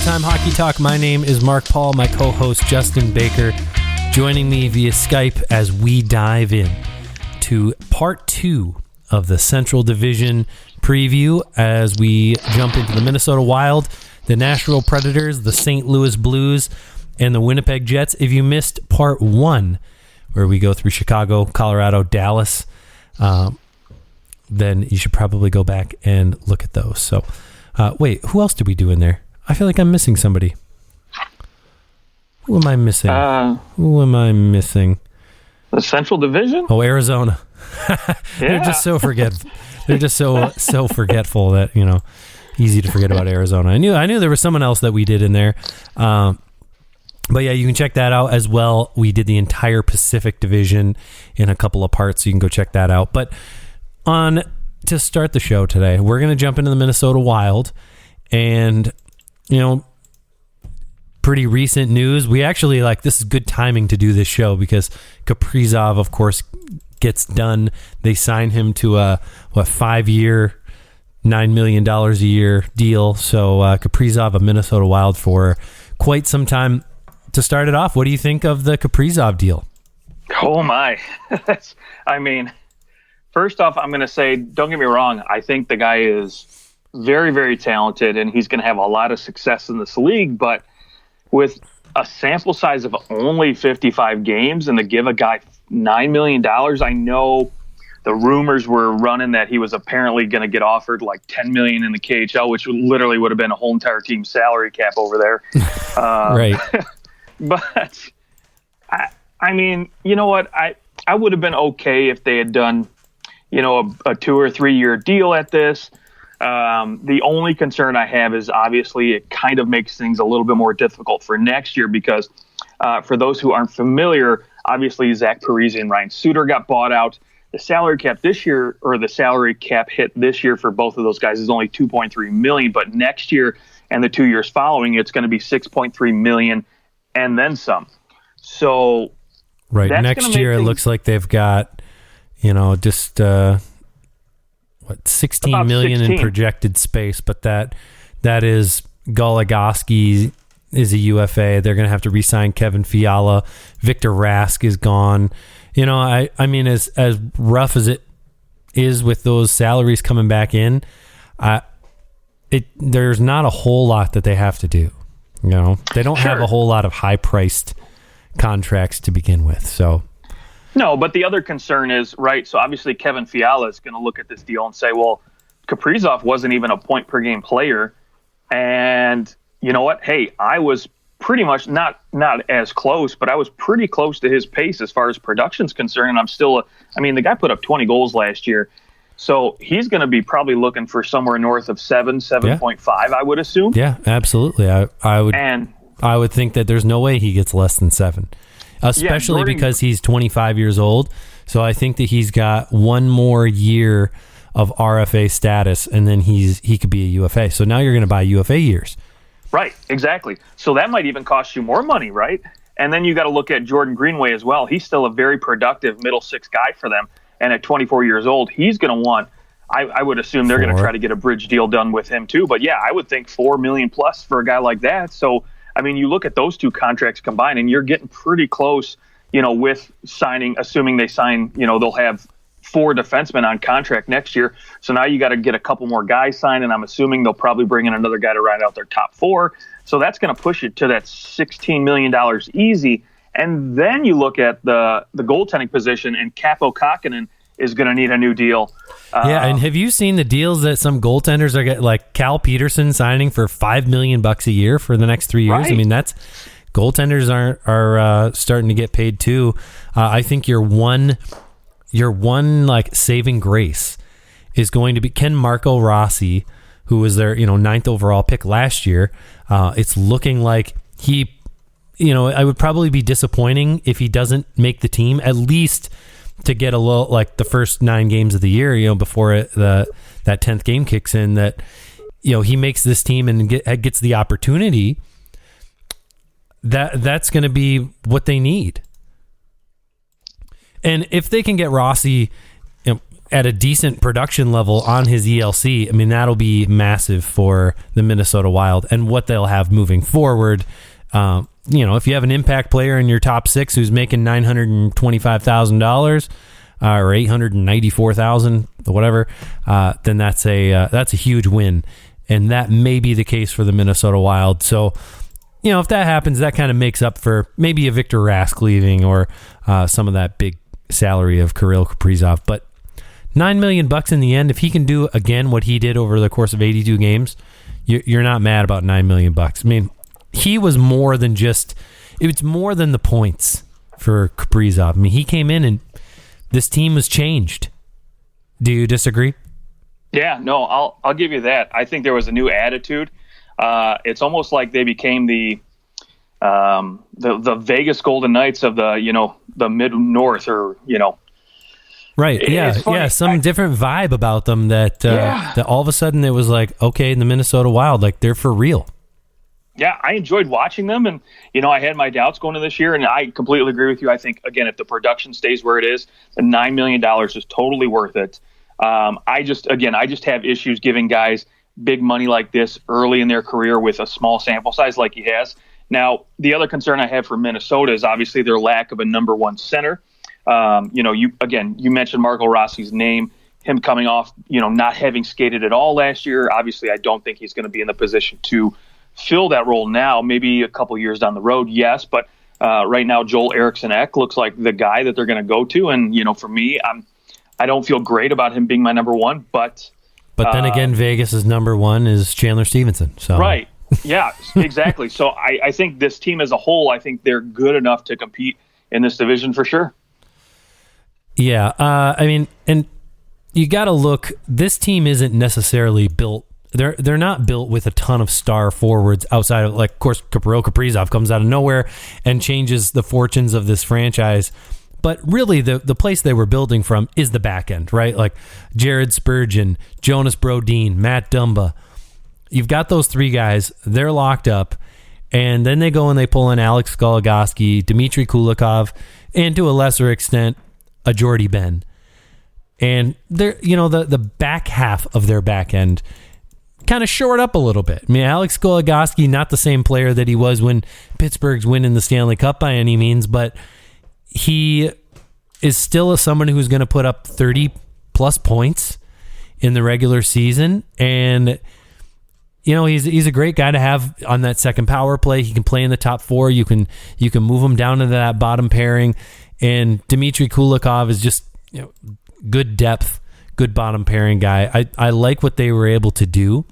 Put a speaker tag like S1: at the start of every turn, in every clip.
S1: Time Hockey Talk. My name is Mark Paul, my co-host Justin Baker, joining me via Skype as we dive in to part 2 of the Central Division preview as we jump into the Minnesota Wild, the Nashville Predators, the St. Louis Blues, and the Winnipeg Jets. If you missed part 1, where we go through Chicago, Colorado, Dallas, then you should probably go back and look at those. So, wait, who else did we do in there? I feel like I'm missing somebody. Who am I missing?
S2: The Central Division?
S1: Oh, Arizona. They're just so forgetful. They're just so forgetful that, easy to forget about Arizona. I knew there was someone else that we did in there. But yeah, you can check that out as well. We did the entire Pacific Division in a couple of parts, so you can go check that out. But to start the show today, we're going to jump into the Minnesota Wild, and pretty recent news. We actually this is good timing to do this show because Kaprizov, of course, gets done. They sign him to a 5-year, $9 million a year deal. So Kaprizov, a Minnesota Wild for quite some time. To start it off, what do you think of the Kaprizov deal?
S2: Oh my! First off, I'm going to say, don't get me wrong. I think the guy is very, very talented, and he's going to have a lot of success in this league. But with a sample size of only 55 games, and to give a guy $9 million, I know the rumors were running that he was apparently going to get offered like $10 million in the KHL, which literally would have been a whole entire team's salary cap over there.
S1: Right.
S2: But I mean, you know what? I would have been okay if they had done, a 2 or 3 year deal at this. The only concern I have is obviously it kind of makes things a little bit more difficult for next year because for those who aren't familiar, obviously Zach Parise and Ryan Suter got bought out. The salary cap this year, or the salary cap hit this year for both of those guys, is only $2.3 million. But next year and the 2 years following, it's going to be $6.3 million and then some. So
S1: right next year, it looks like they've got, just 16 million in projected space, but that is Goligoski is a UFA. They're going to have to re-sign Kevin Fiala. Victor Rask is gone. I mean, as rough as it is with those salaries coming back in, there's not a whole lot that they have to do. They don't have a whole lot of high-priced contracts to begin with. So,
S2: no, but the other concern is, right, so obviously Kevin Fiala is going to look at this deal and say, well, Kaprizov wasn't even a point-per-game player, and you know what? Hey, I was pretty much not as close, but I was pretty close to his pace as far as production's concerned, and I'm still the guy put up 20 goals last year, so he's going to be probably looking for somewhere north of 7.5, I would assume.
S1: Yeah, absolutely. I would think that there's no way he gets less than 7. Especially because he's 25 years old. So I think that he's got one more year of RFA status, and then he could be a UFA. So now you're going to buy UFA years.
S2: Right, exactly. So that might even cost you more money, right? And then you got to look at Jordan Greenway as well. He's still a very productive middle six guy for them. And at 24 years old, he's going to want, I would assume they're going to try to get a bridge deal done with him too. But yeah, I would think $4 million plus for a guy like that. So you look at those two contracts combined, and you're getting pretty close, with signing, assuming they sign, they'll have 4 defensemen on contract next year. So now you got to get a couple more guys signed, and I'm assuming they'll probably bring in another guy to round out their top 4. So that's going to push it to that $16 million easy. And then you look at the goaltending position, and Kaapo Kähkönen is going to need a new deal.
S1: And have you seen the deals that some goaltenders are getting, like Cal Peterson signing for $5 million a year for the next 3 years? Right. I mean, that's goaltenders are starting to get paid too. I think your one saving grace is going to be Ken Marco Rossi, who was their 9th overall pick last year. It's looking like he, I would probably be disappointing if he doesn't make the team, at least to get a little, like the first 9 games of the year, before that 10th game kicks in, that he makes this team and gets the opportunity. That's going to be what they need. And if they can get Rossi, at a decent production level on his ELC, I mean, that'll be massive for the Minnesota Wild and what they'll have moving forward. If you have an impact player in your top six who's making $925,000 or $894,000, whatever, then that's a huge win, and that may be the case for the Minnesota Wild. So, if that happens, that kind of makes up for maybe a Victor Rask leaving or some of that big salary of Kirill Kaprizov. But $9 million in the end, if he can do again what he did over the course of 82 games, you're not mad about $9 million. I mean, he was more than just, it was more than the points for Kaprizov. I mean, he came in and this team was changed. Do you disagree?
S2: Yeah, no, I'll give you that. I think there was a new attitude. It's almost like they became the Vegas Golden Knights of the Mid North, or
S1: Right. Yeah. Some different vibe about them that all of a sudden it was like, okay, the Minnesota Wild, like they're for real.
S2: Yeah, I enjoyed watching them, and I had my doubts going into this year, and I completely agree with you. I think, again, if the production stays where it is, the $9 million is totally worth it. I just have issues giving guys big money like this early in their career with a small sample size like he has. Now, the other concern I have for Minnesota is obviously their lack of a number one center. You mentioned Marco Rossi's name, him coming off, not having skated at all last year. Obviously, I don't think he's going to be in the position to fill that role now. Maybe a couple years down the road, yes. But right now, Joel Eriksson-Ek looks like the guy that they're going to go to. And, for me, I don't feel great about him being my number one. But
S1: then again, Vegas's number one is Chandler Stevenson. So
S2: right. Yeah, exactly. So I think this team as a whole, I think they're good enough to compete in this division for sure.
S1: Yeah. And you got to look, this team isn't necessarily built. They're not built with a ton of star forwards outside of, like, of course, Kirill Kaprizov comes out of nowhere and changes the fortunes of this franchise. But really, the place they were building from is the back end, right? Like Jared Spurgeon, Jonas Brodin, Matt Dumba. You've got those three guys. They're locked up. And then they go and they pull in Alex Goligoski, Dmitry Kulikov, and to a lesser extent, a Jordy Ben. And they're, the back half of their back end kind of short up a little bit. I mean, Alex Goligoski, not the same player that he was when Pittsburgh's winning the Stanley Cup by any means, but he is still someone who's going to put up 30 plus points in the regular season. And, he's a great guy to have on that second power play. He can play in the top four. You can move him down into that bottom pairing. And Dmitry Kulikov is just, good depth, good bottom pairing guy. I like what they were able to do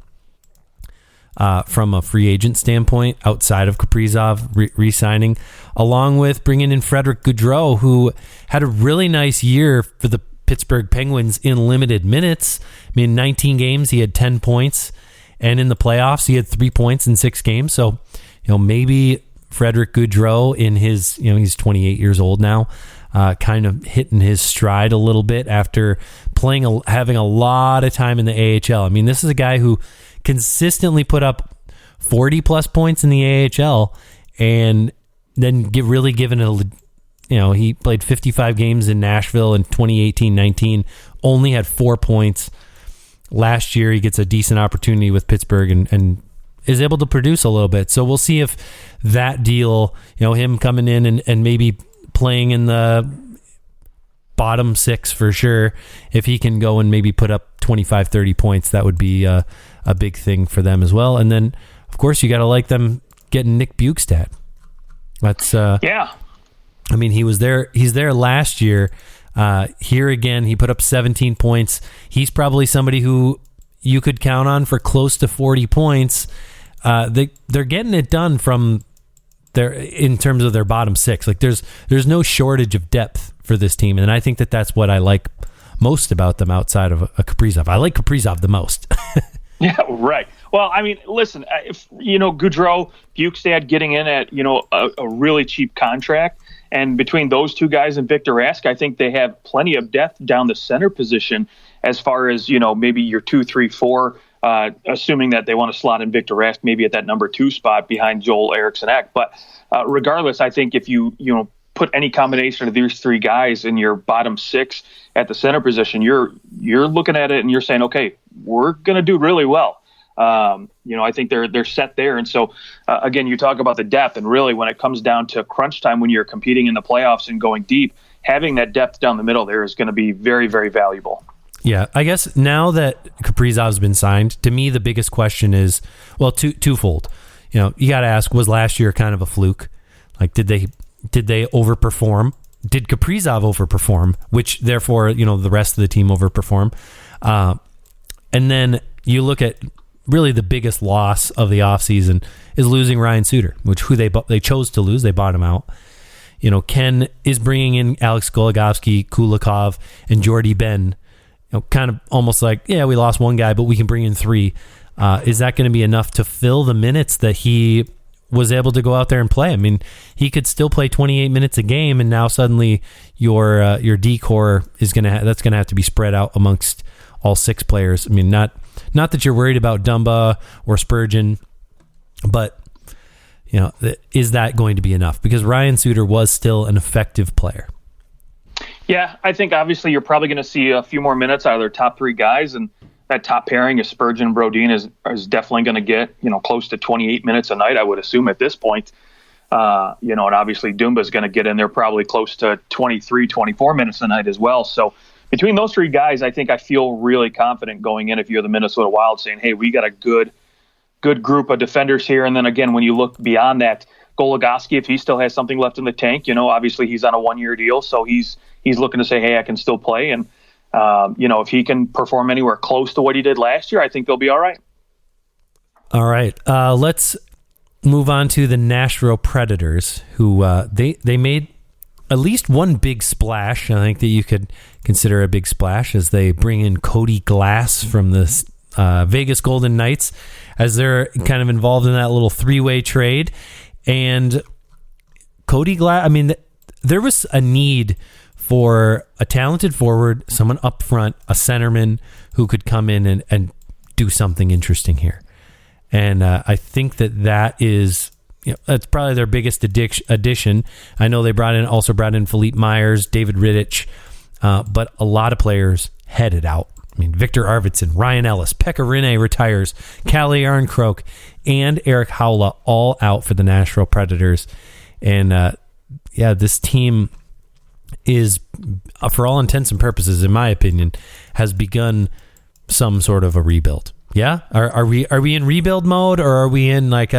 S1: from a free agent standpoint outside of Kaprizov re-signing, along with bringing in Frederick Gaudreau, who had a really nice year for the Pittsburgh Penguins in limited minutes. I mean, 19 games, he had 10 points, and in the playoffs, he had 3 points in 6 games. So, maybe Frederick Gaudreau in his, he's 28 years old now, kind of hitting his stride a little bit after having a lot of time in the AHL. I mean, this is a guy who consistently put up 40 plus points in the AHL and then really given it he played 55 games in Nashville in 2018-19, only had 4 points. Last year, he gets a decent opportunity with Pittsburgh and is able to produce a little bit. So we'll see if that deal, him coming in and maybe playing in the bottom 6 for sure, if he can go and maybe put up 25, 30 points, that would be a big thing for them as well. And then, of course, you got to like them getting Nick Bjugstad. That's
S2: yeah.
S1: I mean, he's there last year. Here again, he put up 17 points. He's probably somebody who you could count on for close to 40 points. They're getting it done from in terms of their bottom 6. Like there's no shortage of depth for this team, and I think that's what I like most about them outside of a Kaprizov. I like Kaprizov the most.
S2: Yeah, right. Well, I mean, listen, if Gaudreau, Bjugstad getting in at a really cheap contract, and between those two guys and Victor Rask, I think they have plenty of depth down the center position as far as maybe your 2, 3, 4. Assuming that they want to slot in Victor Rask maybe at that number 2 spot behind Joel Eriksson-Ek. But regardless, I think if you put any combination of these three guys in your bottom six at the center position, you're looking at it and you're saying, okay, we're going to do really well. I think they're set there. And so, again, you talk about the depth, and really when it comes down to crunch time, when you're competing in the playoffs and going deep, having that depth down the middle there is going to be very, very valuable.
S1: Yeah, I guess now that Kaprizov's been signed, to me the biggest question is, well, twofold. You got to ask, was last year kind of a fluke? Like, did they overperform? Did Kaprizov overperform? Which therefore, the rest of the team overperform? And then you look at really the biggest loss of the offseason is losing Ryan Suter, who they chose to lose. They bought him out. Ken is bringing in Alex Goligoski, Kulikov, and Jordy Ben. Kind of almost like, yeah, we lost one guy, but we can bring in three. Is that going to be enough to fill the minutes that he was able to go out there and play? I mean, he could still play 28 minutes a game, and now suddenly your D-core is that's going to have to be spread out amongst all six players. I mean, not that you're worried about Dumba or Spurgeon, but is that going to be enough? Because Ryan Suter was still an effective player.
S2: Yeah, I think obviously you're probably going to see a few more minutes out of their top three guys, and that top pairing is Spurgeon and Brodin is definitely going to get close to 28 minutes a night, I would assume at this point. And obviously Dumba is going to get in there probably close to 23, 24 minutes a night as well. So between those three guys, I think I feel really confident going in if you're the Minnesota Wild, saying, hey, we got a good group of defenders here. And then again, when you look beyond that, Goligoski, if he still has something left in the tank, obviously he's on a 1-year deal, so he's looking to say, hey, I can still play. And, if he can perform anywhere close to what he did last year, I think they'll be all right.
S1: All right. Let's move on to the Nashville Predators, who they made at least one big splash. I think that you could consider a big splash as they bring in Cody Glass from the Vegas Golden Knights, as they're kind of involved in that little three-way trade. And Cody Glass, I mean, there was a need for a talented forward, someone up front, a centerman who could come in and do something interesting here. And I think that is, that's probably their biggest addition. I know they brought in Philippe Myers, David Rittich, but a lot of players headed out. I mean, Victor Arvidsson, Ryan Ellis, Pekka Rinne retires, Calle Arncroke, and Eric Haula all out for the Nashville Predators. And this team is, for all intents and purposes, in my opinion, has begun some sort of a rebuild. Yeah, are we in rebuild mode, or are we in like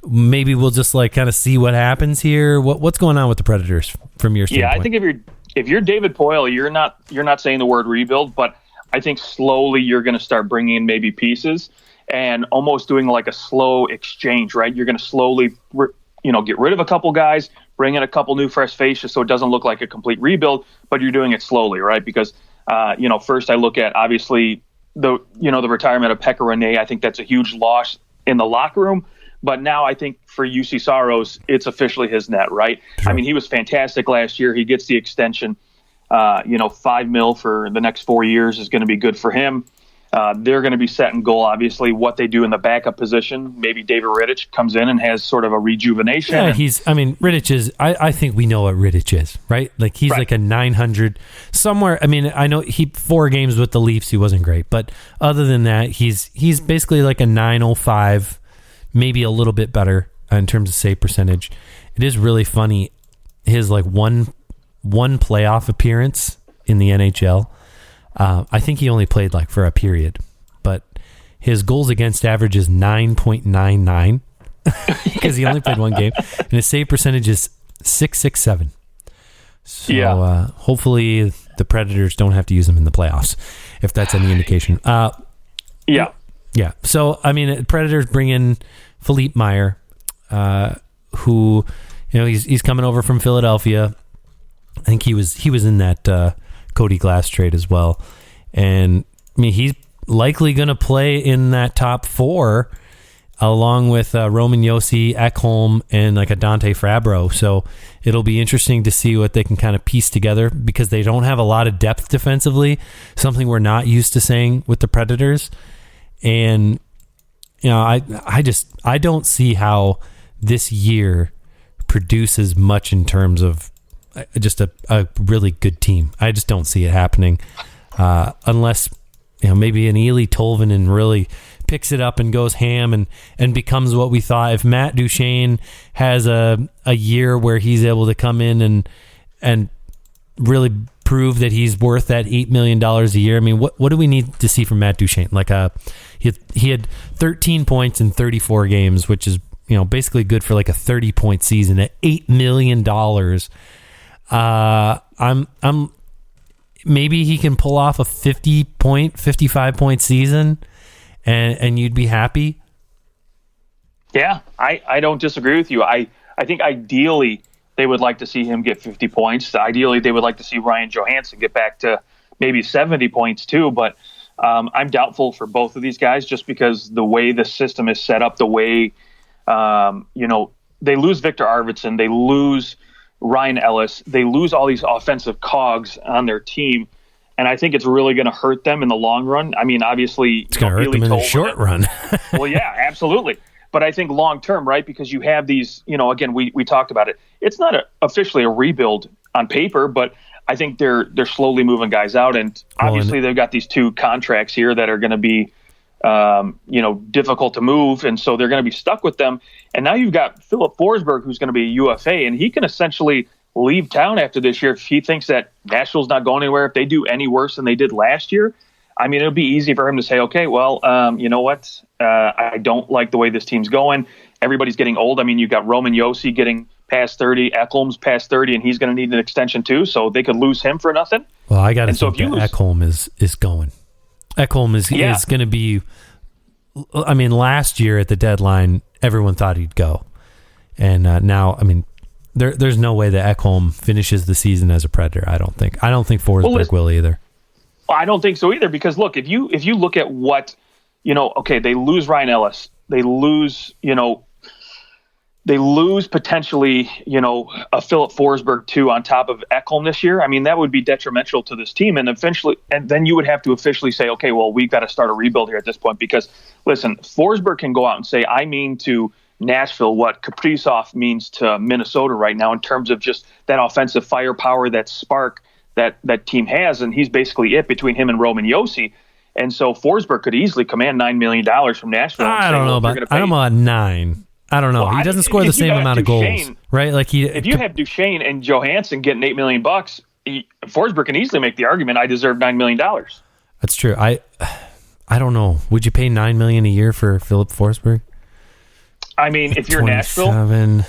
S1: maybe we'll just like kind of see what happens here? What's going on with the Predators from your standpoint?
S2: Yeah, I think if you're David Poile, you're not saying the word rebuild, but I think slowly you're going to start bringing in maybe pieces and almost doing like a slow exchange, right? You're going to slowly, get rid of a couple guys, bring in a couple new fresh faces so it doesn't look like a complete rebuild, but you're doing it slowly, right? Because, first I look at obviously the retirement of Pekka Rinne. I think that's a huge loss in the locker room. But now I think for UC Saros, it's officially his net, right? Sure. I mean, he was fantastic last year. He gets the extension. $5 million for the next 4 years is going to be good for him. They're going to be set in goal, obviously, what they do in the backup position. Maybe David Rittich comes in and has sort of a rejuvenation.
S1: Yeah, Rittich is, I think we know what Rittich is, right? Like he's right. Like a 900 somewhere. I mean, I know 4 games with the Leafs, he wasn't great. But other than that, he's basically like a 905, maybe a little bit better in terms of save percentage. It is really funny. His like one playoff appearance in the NHL. I think he only played like for a period, but his goals against average is 9.99 because he only played one game, and his save percentage is .667. So hopefully the Predators don't have to use him in the playoffs, if that's any indication. Yeah. So I mean, Predators bring in Philippe Meyer, who he's coming over from Philadelphia. I think he was in that Cody Glass trade as well. And I mean, he's likely going to play in that top 4 along with Roman Josi, Ekholm, and like a Dante Fabro. So it'll be interesting to see what they can kind of piece together, because they don't have a lot of depth defensively, something we're not used to saying with the Predators. And I don't see how this year produce as much in terms of just a really good team. I just don't see it happening unless maybe an Ely Tolvanen really picks it up and goes ham and becomes what we thought. If Matt Duchene has a year where he's able to come in and really prove that he's worth that $8 million a year. I mean, what do we need to see from Matt Duchene? Like he had 13 points in 34 games, which is basically good for like a 30-point season at $8 million. I'm maybe he can pull off a 55-point season, and you'd be happy.
S2: Yeah, I don't disagree with you. I think ideally they would like to see him get 50 points. Ideally, they would like to see Ryan Johansson get back to maybe 70 points too. But I'm doubtful for both of these guys just because the way the system is set up, the way, they lose Victor Arvidsson, they lose Ryan Ellis, they lose all these offensive cogs on their team. And I think it's really going to hurt them in the long run. I mean, obviously,
S1: it's going to hurt them in the short run.
S2: Well, yeah, absolutely. But I think long term, right? Because you have these, again, we talked about it. It's not officially a rebuild on paper, but I think they're slowly moving guys out, and obviously they've got these 2 contracts here that are going to be, difficult to move, and so they're going to be stuck with them. And now you've got Philip Forsberg, who's going to be a UFA, and he can essentially leave town after this year if he thinks that Nashville's not going anywhere. If they do any worse than they did last year, I mean, it'll be easy for him to say, okay, well, you know what? I don't like the way this team's going. Everybody's getting old. I mean, you've got Roman Josi getting past 30, Ekholm's past 30, and he's going to need an extension too, so they could lose him for nothing.
S1: Well, I got to think that Ekholm is going. Ekholm is going to be, I mean, last year at the deadline, everyone thought he'd go. And now, I mean, there's no way that Ekholm finishes the season as a Predator, I don't think. I don't think Forsberg will either.
S2: Well, I don't think so either, because look, if you look at what, okay, they lose Ryan Ellis, they lose potentially, a Philip Forsberg too on top of Ekholm this year. I mean, that would be detrimental to this team, and then you would have to officially say, okay, well, we've got to start a rebuild here at this point, because listen, Forsberg can go out and say, I mean to Nashville what Kaprizov means to Minnesota right now in terms of just that offensive firepower, that spark that team has, and he's basically it between him and Roman Josi. And so Forsberg could easily command $9 million from Nashville.
S1: I don't know about 9. I don't know. Well, he doesn't score the same amount of goals, right? Like
S2: if you have Duchene and Johansson getting $8 million, Forsberg can easily make the argument, I deserve $9 million.
S1: That's true. I don't know. Would you pay $9 million a year for Philip Forsberg?
S2: I mean, if you're Nashville,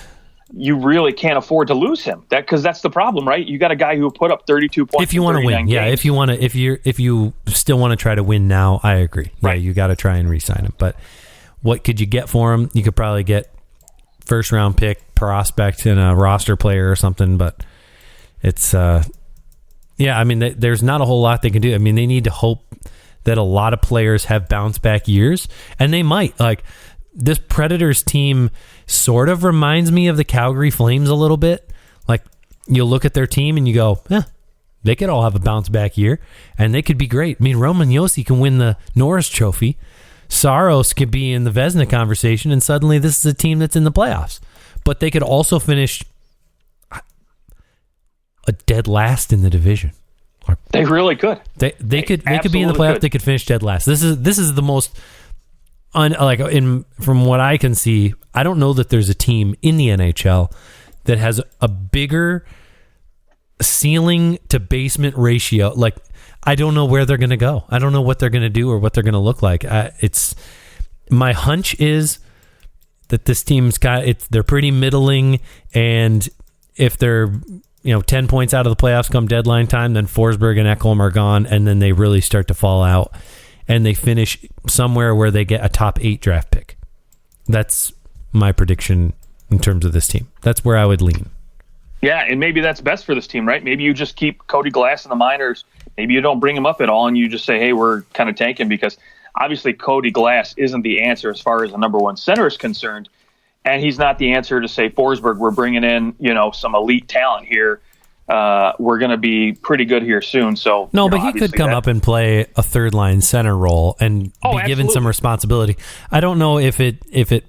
S2: you really can't afford to lose him. Because that's the problem, right? You got a guy who put up 32 points.
S1: If you want to win,
S2: games.
S1: Yeah. If you still want to try to win now, I agree. Yeah, you got to try and re-sign him. But what could you get for him? You could probably get first round pick, prospect, and a roster player or something. But it's I mean, there's not a whole lot they can do. I mean, they need to hope that a lot of players have bounce back years, and they might. Like, this Predators team sort of reminds me of the Calgary Flames a little bit. Like, you look at their team and you go, they could all have a bounce back year, and they could be great. I mean, Roman Josi can win the Norris Trophy. Saros could be in the Vezina conversation, and suddenly this is a team that's in the playoffs. But they could also finish a dead last in the division.
S2: They really could.
S1: They could be in the playoffs. They could finish dead last. This is the most from what I can see. I don't know that there's a team in the NHL that has a bigger ceiling to basement ratio. Like, I don't know where they're going to go. I don't know what they're going to do or what they're going to look like. It's my hunch is that this team's they're pretty middling, and if they're 10 points out of the playoffs come deadline time, then Forsberg and Ekholm are gone, and then they really start to fall out, and they finish somewhere where they get a top 8 draft pick. That's my prediction in terms of this team. That's where I would lean.
S2: Yeah, and maybe that's best for this team, right? Maybe you just keep Cody Glass in the minors. Maybe you don't bring him up at all, and you just say, hey, we're kind of tanking, because obviously Cody Glass isn't the answer as far as the number one center is concerned, and he's not the answer to say, Forsberg, we're bringing in some elite talent here. We're going to be pretty good here soon. So
S1: no, but he could come up and play a third line center role and be given some responsibility. I don't know if it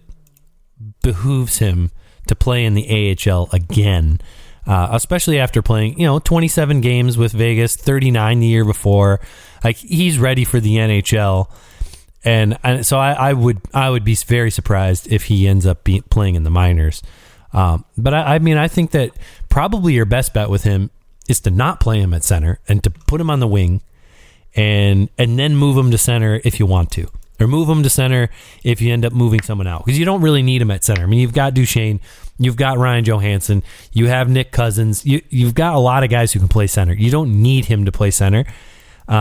S1: behooves him to play in the AHL again, especially after playing 27 games with Vegas, 39 the year before. Like, he's ready for the NHL, and so I would be very surprised if he ends up playing in the minors. But I think that probably your best bet with him is to not play him at center and to put him on the wing, and then move him to center if you want to. Or move him to center if you end up moving someone out. Because you don't really need him at center. I mean, you've got Duchesne, you've got Ryan Johansson, you have Nick Cousins. You've got a lot of guys who can play center. You don't need him to play center.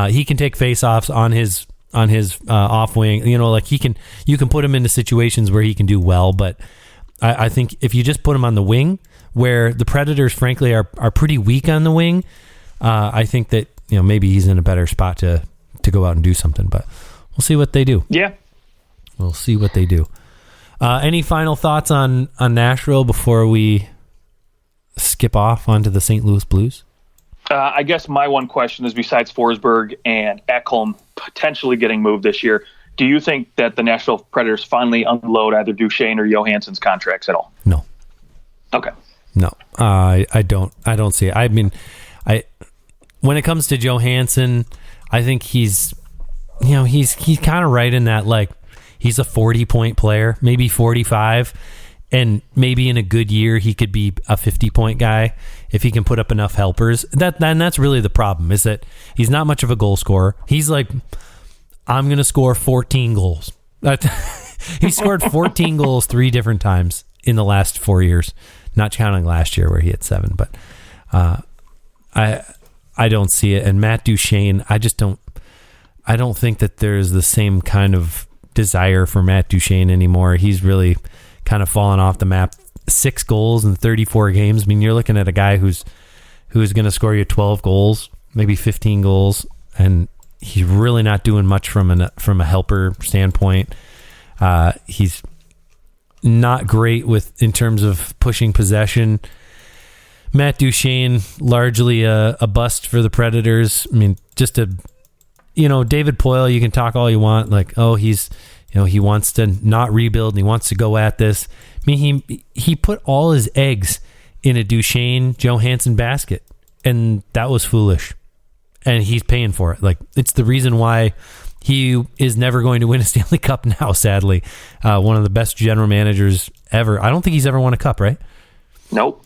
S1: He can take faceoffs on his off wing. You can put him into situations where he can do well. But I think if you just put him on the wing, where the Predators, frankly, are pretty weak on the wing, I think that maybe he's in a better spot to go out and do something. But we'll see what they do.
S2: Yeah.
S1: We'll see what they do. Any final thoughts on Nashville before we skip off onto the St. Louis Blues?
S2: I guess my one question is, besides Forsberg and Ekholm potentially getting moved this year, do you think that the Nashville Predators finally unload either Duchesne or Johansson's contracts at all?
S1: No.
S2: Okay.
S1: No, I don't see it. I mean, when it comes to Johansson, I think he's kind of right in that, like, he's a 40-point player, maybe 45, and maybe in a good year he could be a 50-point guy if he can put up enough helpers. That's really the problem, is that he's not much of a goal scorer. He's like, I'm going to score 14 goals. He scored 14 goals 3 different times in the last 4 years, not counting last year where he had 7. But I don't see it. And Matt Duchesne, I don't think that there's the same kind of desire for Matt Duchesne anymore. He's really kind of fallen off the map. 6 goals in 34 games. I mean, you're looking at a guy who's going to score you 12 goals, maybe 15 goals, and he's really not doing much from a helper standpoint. He's not great in terms of pushing possession. Matt Duchesne, largely a bust for the Predators. I mean, just David Poile, you can talk all you want, like, oh, he wants to not rebuild and he wants to go at this. I mean, he put all his eggs in a Duchesne Johansson basket, and that was foolish. And he's paying for it. Like, it's the reason why he is never going to win a Stanley Cup now, sadly. One of the best general managers ever. I don't think he's ever won a cup, right?
S2: Nope.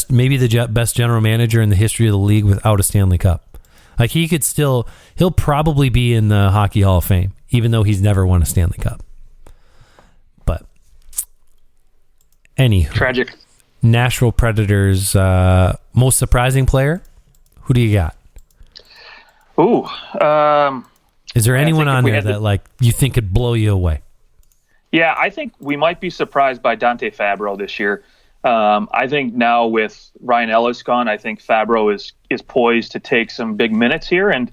S1: Maybe the best general manager in the history of the league without a Stanley Cup. Like, he'll probably be in the Hockey Hall of Fame, even though he's never won a Stanley Cup. But anywho,
S2: tragic.
S1: Nashville Predators, most surprising player? Who do you got?
S2: Ooh.
S1: Is there anyone on there that like you think could blow you away?
S2: Yeah, I think we might be surprised by Dante Fabro this year. I think now with Ryan Ellis gone, I think Fabro is poised to take some big minutes here and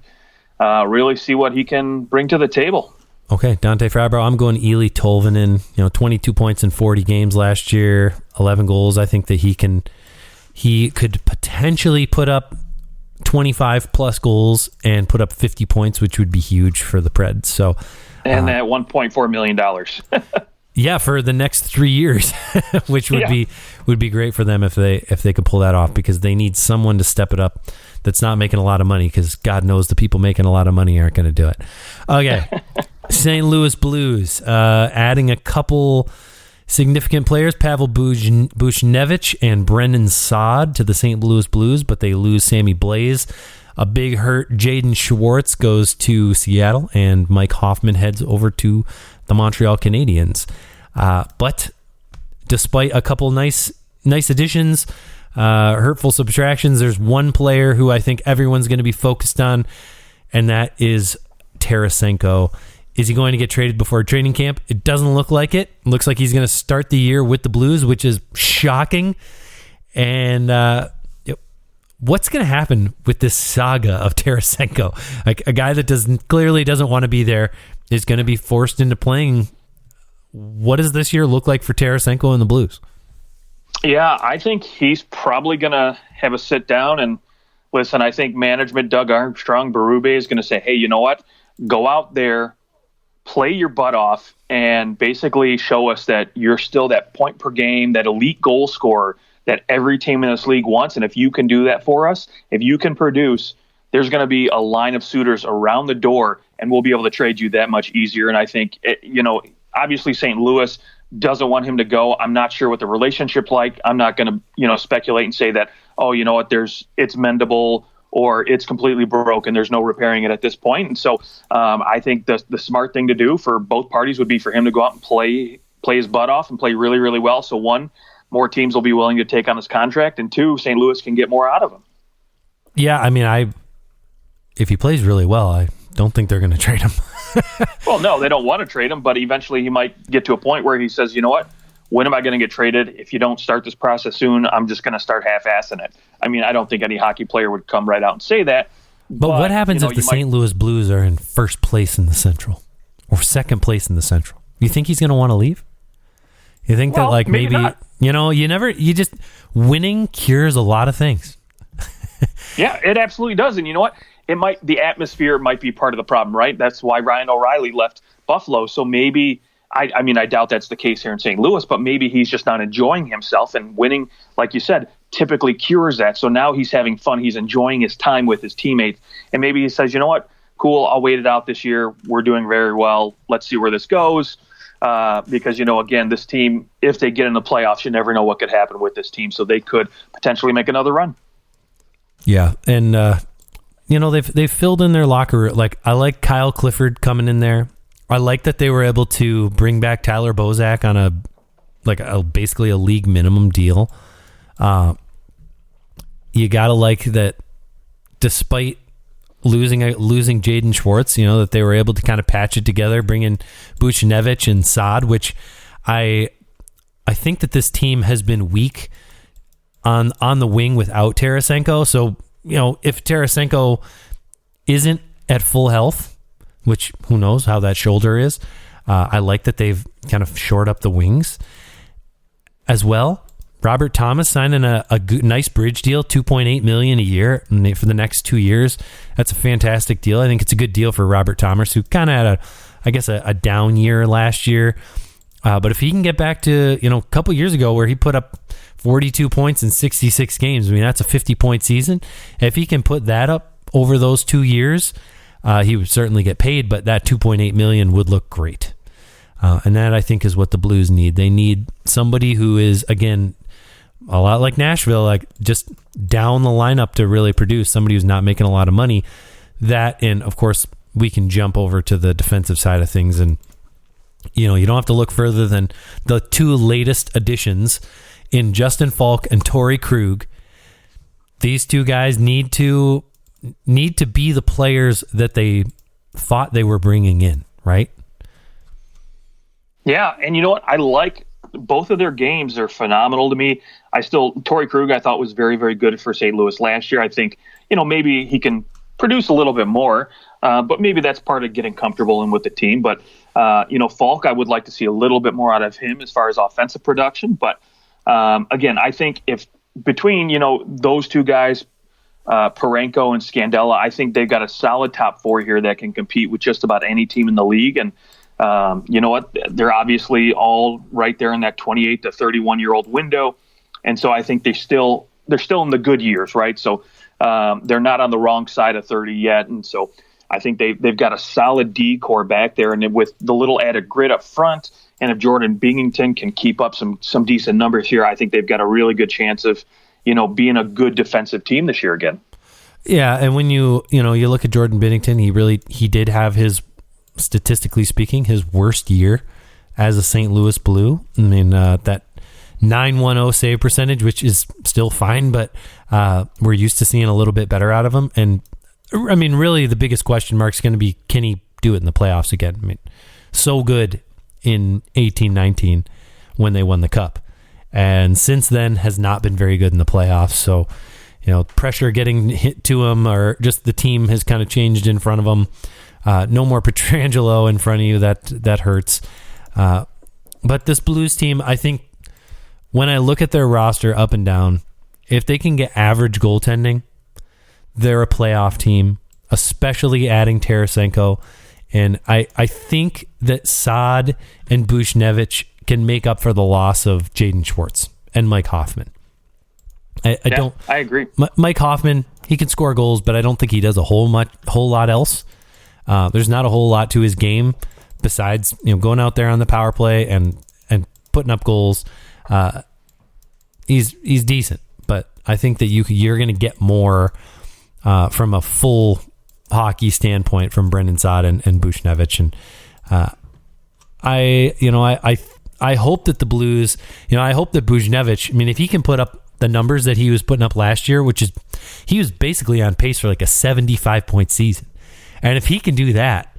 S2: really see what he can bring to the table.
S1: Okay, Dante Fabro. I'm going Eeli Tolvanen. 22 points in 40 games last year, 11 goals. I think that he could potentially put up 25 plus goals and put up 50 points, which would be huge for the Preds. So,
S2: and at $1.4 million.
S1: Yeah, for the next 3 years, which would be great for them if they could pull that off, because they need someone to step it up that's not making a lot of money, because God knows the people making a lot of money aren't going to do it. Okay, St. Louis Blues adding a couple significant players, Pavel Buchnevich and Brendan Saad to the St. Louis Blues, but they lose Sammy Blais. A big hurt Jaden Schwartz goes to Seattle, and Mike Hoffman heads over to the Montreal Canadiens. But despite a couple nice additions, hurtful subtractions, there's one player who I think everyone's going to be focused on, and that is Tarasenko. Is he going to get traded before training camp? It doesn't look like it. It looks like he's going to start the year with the Blues, which is shocking. And what's going to happen with this saga of Tarasenko? Like, a guy that clearly doesn't want to be there is going to be forced into playing. What does this year look like for Tarasenko and the Blues?
S2: Yeah, I think he's probably going to have a sit down and listen. I think management, Doug Armstrong, Berube, is going to say, hey, you know what? Go out there, play your butt off and basically show us that you're still that point per game, that elite goal scorer that every team in this league wants. And if you can do that for us, if you can produce, there's going to be a line of suitors around the door, and we'll be able to trade you that much easier. And I think, obviously St. Louis doesn't want him to go. I'm not sure what the relationship's like. I'm not going to, speculate and say that, oh, you know what, it's mendable or it's completely broken. There's no repairing it at this point. And so I think the smart thing to do for both parties would be for him to go out and play his butt off and play really, really well. So one, more teams will be willing to take on his contract, and two, St. Louis can get more out of him.
S1: Yeah, I mean, if he plays really well, I don't think they're going to trade him.
S2: Well, no, they don't want to trade him, but eventually he might get to a point where he says, you know what, when am I going to get traded? If you don't start this process soon, I'm just going to start half-assing it. I mean, I don't think any hockey player would come right out and say that.
S1: But what happens if the St. Louis Blues are in first place in the Central or second place in the Central? You think he's going to want to leave? You think that maybe winning cures a lot of things.
S2: Yeah, it absolutely does. And you know what? The atmosphere might be part of the problem, right? That's why Ryan O'Reilly left Buffalo. So maybe, I doubt that's the case here in St. Louis, but maybe he's just not enjoying himself, and winning, like you said, typically cures that. So now he's having fun. He's enjoying his time with his teammates. And maybe he says, you know what? Cool. I'll wait it out this year. We're doing very well. Let's see where this goes. Because, again, this team, if they get in the playoffs, you never know what could happen with this team. So they could potentially make another run.
S1: Yeah. And, they've filled in their locker room. Like, I like Kyle Clifford coming in there. I like that they were able to bring back Tyler Bozak on basically a league minimum deal. You got to like that despite losing Jaden Schwartz, that they were able to kind of patch it together, bring in Buchnevich and Saad, which I think that this team has been weak on the wing without Tarasenko. So, if Tarasenko isn't at full health, which who knows how that shoulder is, I like that they've kind of shored up the wings as well. Robert Thomas signing a nice bridge deal, $2.8 million a year for the next 2 years. That's a fantastic deal. I think it's a good deal for Robert Thomas, who kind of had a down year last year. But if he can get back to, a couple years ago where he put up 42 points in 66 games, I mean, that's a 50-point season. If he can put that up over those 2 years, he would certainly get paid, but that $2.8 million would look great. And that, I think, is what the Blues need. They need somebody who is, again, a lot like Nashville, like just down the lineup to really produce, somebody who's not making a lot of money. That, and of course, we can jump over to the defensive side of things, and you don't have to look further than the two latest additions in Justin Falk and Torrey Krug. These two guys need to be the players that they thought they were bringing in, right?
S2: Yeah, and you know what? I like both of their games. Are phenomenal to me. Torrey Krug, I thought, was very, very good for St. Louis last year. I think, maybe he can produce a little bit more, but maybe that's part of getting comfortable in with the team. But, Falk, I would like to see a little bit more out of him as far as offensive production. But, again, I think if between, those two guys, Parenko and Scandella, I think they've got a solid top four here that can compete with just about any team in the league. And, you know what? They're obviously all right there in that 28 to 31-year-old window. And so I think they're still in the good years, right? So they're not on the wrong side of 30 yet. And so I think they've got a solid D core back there. And with the little added grit up front, and if Jordan Binghamton can keep up some decent numbers here, I think they've got a really good chance of, being a good defensive team this year again.
S1: Yeah, and when you look at Jordan Binnington, he did have his, statistically speaking, his worst year as a St. Louis Blue. I mean, that .910 save percentage, which is still fine, but we're used to seeing a little bit better out of him. And I mean, really, the biggest question mark is going to be, can he do it in the playoffs again? I mean, so good in 18-19 when they won the Cup, and since then has not been very good in the playoffs. So, pressure getting hit to him, or just the team has kind of changed in front of him. No more Pietrangelo in front of you. That hurts. But this Blues team, I think, when I look at their roster up and down, if they can get average goaltending, they're a playoff team, especially adding Tarasenko. And I think that Saad and Buchnevich can make up for the loss of Jaden Schwartz and Mike Hoffman. I
S2: agree.
S1: Mike Hoffman, he can score goals, but I don't think he does a whole lot else. There's not a whole lot to his game besides going out there on the power play and putting up goals. He's decent, but I think that you're going to get more from a full hockey standpoint from Brendan Saad and Buchnevich. And I hope that the Blues, I hope that Buchnevich, I mean, if he can put up the numbers that he was putting up last year, which is he was basically on pace for like a 75-point season. And if he can do that,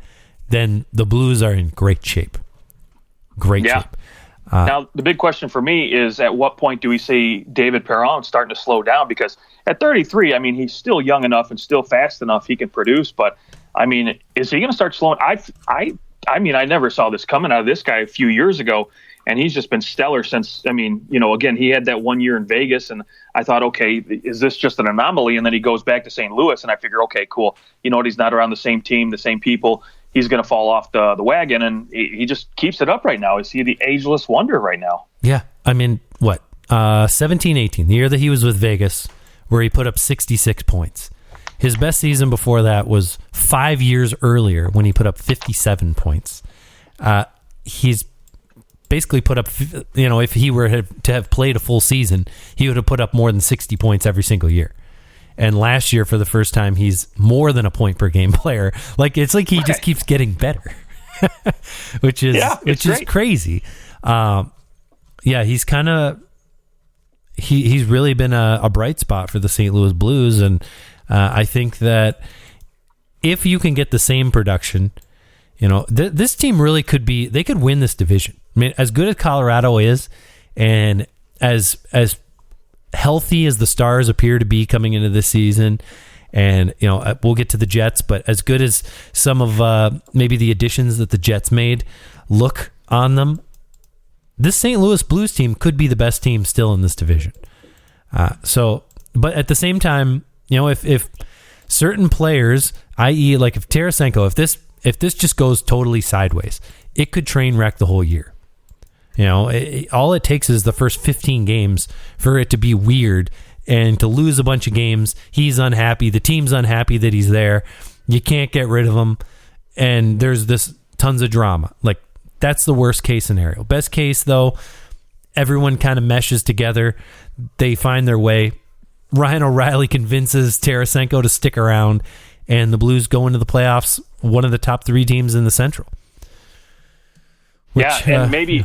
S1: then the Blues are in great shape. Great shape.
S2: Now, the big question for me is at what point do we see David Perron starting to slow down? Because at 33, I mean, he's still young enough and still fast enough he can produce. But, I mean, is he going to start slowing? I mean, I never saw this coming out of this guy a few years ago. And he's just been stellar since, I mean, again, he had that 1 year in Vegas, and I thought, okay, is this just an anomaly? And then he goes back to St. Louis, and I figure, okay, cool. He's not around the same team, the same people. He's going to fall off the wagon, and he just keeps it up right now. Is he the ageless wonder right now?
S1: Yeah. I mean, 17-18, the year that he was with Vegas, where he put up 66 points. His best season before that was 5 years earlier when he put up 57 points. He's basically put up, if he were to have played a full season, he would have put up more than 60 points every single year. And last year, for the first time, he's more than a point per game player. It's like he just keeps getting better, which is crazy. He's kind of he's really been a bright spot for the St. Louis Blues, and I think that if you can get the same production, this team really could win this division. I mean, as good as Colorado is, and as healthy as the Stars appear to be coming into this season, and we'll get to the Jets, but as good as some of maybe the additions that the Jets made look on them, this St. Louis Blues team could be the best team still in this division. But at the same time, if certain players, i.e., like if Tarasenko, if this just goes totally sideways, it could train wreck the whole year. All it takes is the first 15 games for it to be weird and to lose a bunch of games. He's unhappy. The team's unhappy that he's there. You can't get rid of him. And there's this tons of drama. That's the worst case scenario. Best case, though, everyone kind of meshes together. They find their way. Ryan O'Reilly convinces Tarasenko to stick around, and the Blues go into the playoffs, one of the top 3 teams in the Central.
S2: And maybe...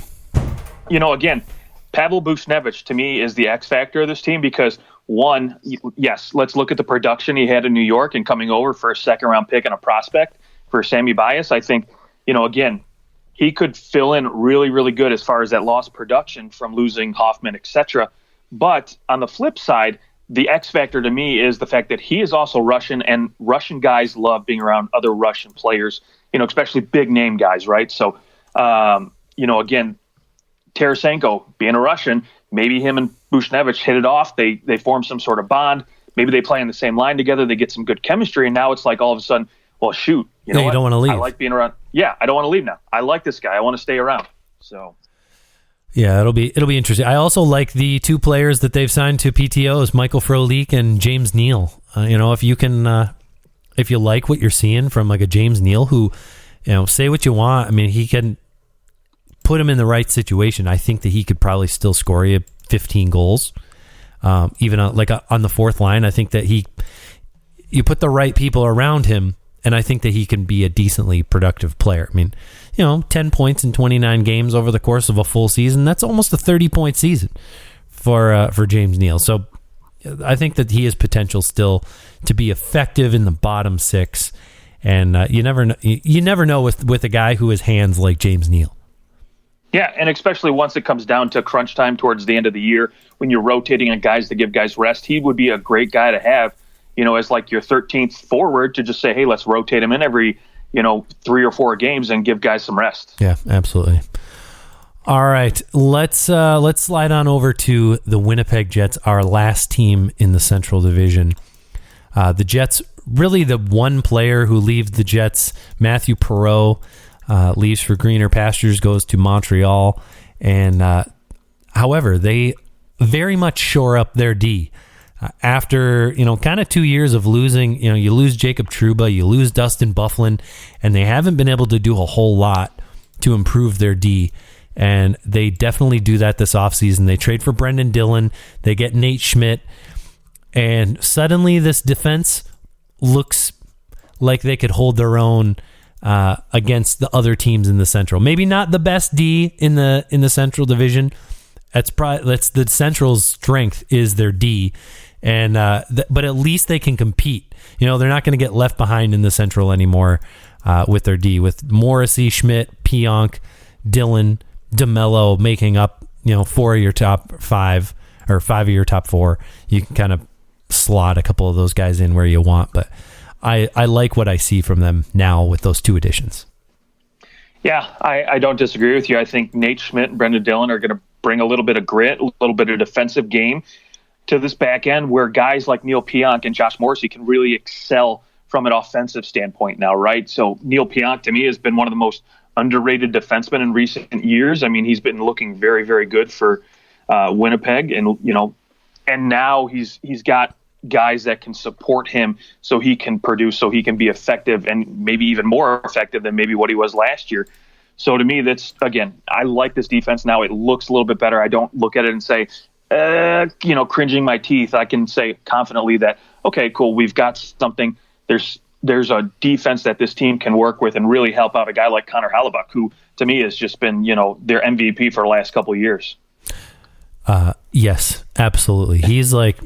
S2: again, Pavel Buchnevich, to me, is the X factor of this team because, one, yes, let's look at the production he had in New York and coming over for a second-round pick and a prospect for Sammy Bias. I think, again, he could fill in really, really good as far as that lost production from losing Hoffman, etc. But on the flip side, the X factor to me is the fact that he is also Russian, and Russian guys love being around other Russian players, especially big-name guys, right? So, again, Tarasenko, being a Russian, maybe him and Buchnevich hit it off. They form some sort of bond. Maybe they play on the same line together. They get some good chemistry, and now it's like all of a sudden, well, shoot,
S1: you don't want to leave.
S2: I like being around. Yeah, I don't want to leave now. I like this guy. I want to stay around. So,
S1: yeah, it'll be interesting. I also like the 2 players that they've signed to PTOs, Michael Frolik and James Neal. If you can, if you like what you're seeing from like a James Neal, who, say what you want. I mean, he can. Put him in the right situation, I think that he could probably still score you 15 goals. Even on the fourth line, I think that you put the right people around him, and I think that he can be a decently productive player. I mean, 10 points in 29 games over the course of a full season, that's almost a 30-point season for James Neal. So I think that he has potential still to be effective in the bottom 6, and you never know with a guy who has hands like James Neal.
S2: Yeah, and especially once it comes down to crunch time towards the end of the year, when you're rotating on guys to give guys rest, he would be a great guy to have, as like your 13th forward to just say, hey, let's rotate him in every, 3 or 4 games and give guys some rest.
S1: Yeah, absolutely. All right, let's slide on over to the Winnipeg Jets, our last team in the Central Division. The Jets really the one player who leaves the Jets, Matthew Perreault, leaves for greener pastures, goes to Montreal. And however, they very much shore up their D. After, kind of 2 years of losing, you lose Jacob Trouba, you lose Dustin Byfuglien, and they haven't been able to do a whole lot to improve their D. And they definitely do that this offseason. They trade for Brendan Dillon. They get Nate Schmidt. And suddenly this defense looks like they could hold their own against the other teams in the Central. Maybe not the best D in the Central Division. That's the Central's strength is their D. And but at least they can compete. They're not going to get left behind in the Central anymore with their D. With Morrissey, Schmidt, Pionk, Dillon, DeMello making up 4 of your top 5 or 5 of your top 4. You can kind of slot a couple of those guys in where you want. But I like what I see from them now with those 2 additions.
S2: Yeah, I don't disagree with you. I think Nate Schmidt and Brendan Dillon are going to bring a little bit of grit, a little bit of defensive game to this back end where guys like Neil Pionk and Josh Morrissey can really excel from an offensive standpoint now, right? So Neil Pionk, to me, has been one of the most underrated defensemen in recent years. I mean, he's been looking very, very good for Winnipeg, and now he's got guys that can support him so he can produce, so he can be effective and maybe even more effective than maybe what he was last year. So to me, that's, again, I like this defense now. It looks a little bit better. I don't look at it and say, cringing my teeth. I can say confidently that, okay, cool, we've got something. There's a defense that this team can work with and really help out a guy like Connor Hellebuck, who to me has just been, their MVP for the last couple of years.
S1: Yes, absolutely. He's like,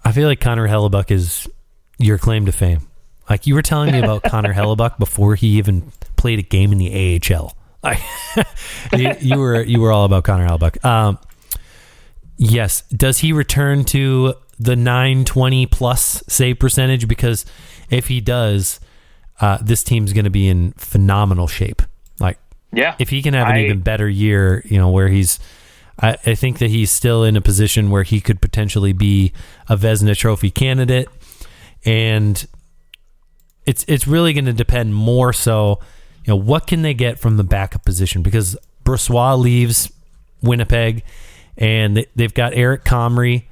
S1: I feel like Connor Hellebuck is your claim to fame. Like you were telling me about Connor Hellebuck before he even played a game in the AHL. You were all about Connor Hellebuck. Yes. Does he return to the 920 plus save percentage? Because if he does, this team's going to be in phenomenal shape. Like, yeah, if he can have an even better year, where he's, I think that he's still in a position where he could potentially be a Vezina Trophy candidate, and it's really going to depend more so, what can they get from the backup position, because Brossoit leaves Winnipeg, and they've got Eric Comrie,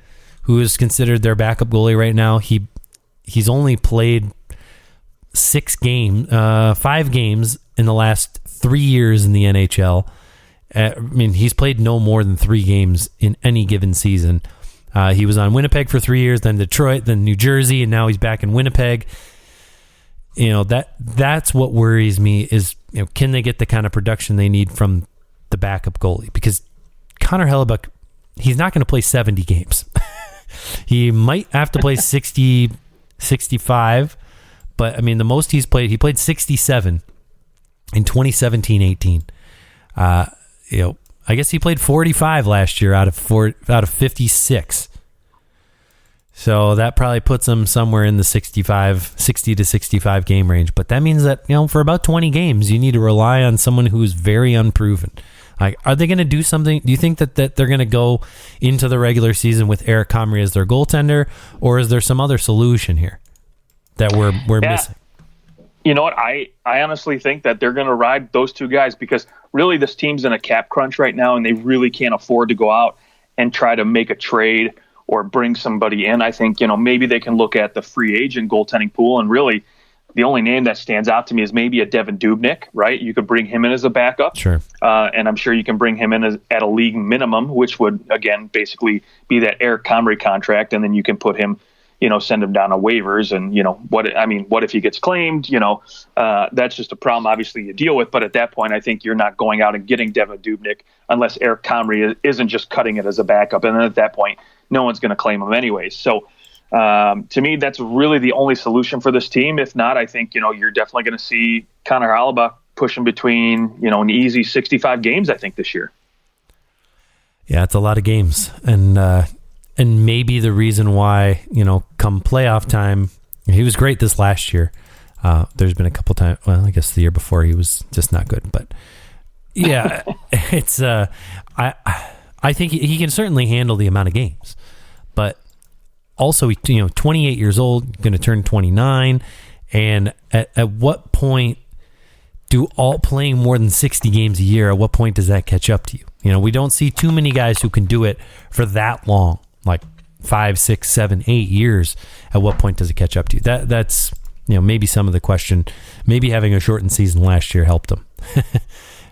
S1: who is considered their backup goalie right now. He's only played 5 games in the last 3 years in the NHL. I mean, he's played no more than 3 games in any given season. He was on Winnipeg for 3 years, then Detroit, then New Jersey, and now he's back in Winnipeg. That's what worries me is, can they get the kind of production they need from the backup goalie? Because Connor Hellebuck, he's not going to play 70 games. He might have to play 60, 65, but I mean, the most he played 67 in 2017-18. I guess he played 45 last year out of 56. So that probably puts him somewhere in the 60 to 65 game range. But that means that, for about 20 games, you need to rely on someone who is very unproven. Like, are they going to do something? Do you think that they're going to go into the regular season with Eric Comrie as their goaltender, or is there some other solution here that we're missing?
S2: You know what? I honestly think that they're going to ride those 2 guys, because really this team's in a cap crunch right now, and they really can't afford to go out and try to make a trade or bring somebody in. I think, maybe they can look at the free agent goaltending pool, and really the only name that stands out to me is maybe a Devin Dubnyk, right? You could bring him in as a backup. Sure. And I'm sure you can bring him in at a league minimum, which would, again, basically be that Eric Comrie contract, and then you can put him, send him down on waivers. And, what if he gets claimed? That's just a problem, obviously, you deal with. But at that point, I think you're not going out and getting Devin Dubnyk unless Eric Comrie isn't just cutting it as a backup. And then at that point, no one's going to claim him anyways. So to me, that's really the only solution for this team. If not, I think, you're definitely going to see Connor Hellebuck pushing between, an easy 65 games, I think, this year.
S1: Yeah, it's a lot of games. And maybe the reason why, come playoff time, he was great this last year. There's been a couple times, well, I guess the year before he was just not good. But yeah, it's I think he can certainly handle the amount of games. But also, 28 years old, going to turn 29. And at what point playing more than 60 games a year, at what point does that catch up to you? We don't see too many guys who can do it for that long, like 5, 6, 7, 8 years. At what point does it catch up to you? That's maybe some of the question. Maybe having a shortened season last year helped them.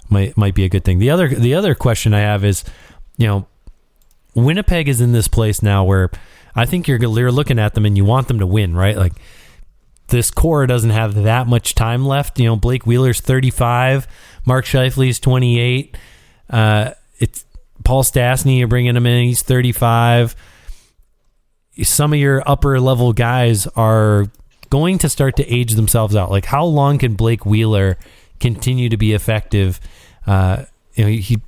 S1: might be a good thing. The other question I have is, Winnipeg is in this place now where I think you're looking at them and you want them to win, right? Like, this core doesn't have that much time left. Blake Wheeler's 35, Mark Scheifele's 28. It's Paul Stastny, you're bringing him in, he's 35. Some of your upper level guys are going to start to age themselves out. Like, how long can Blake Wheeler continue to be effective? He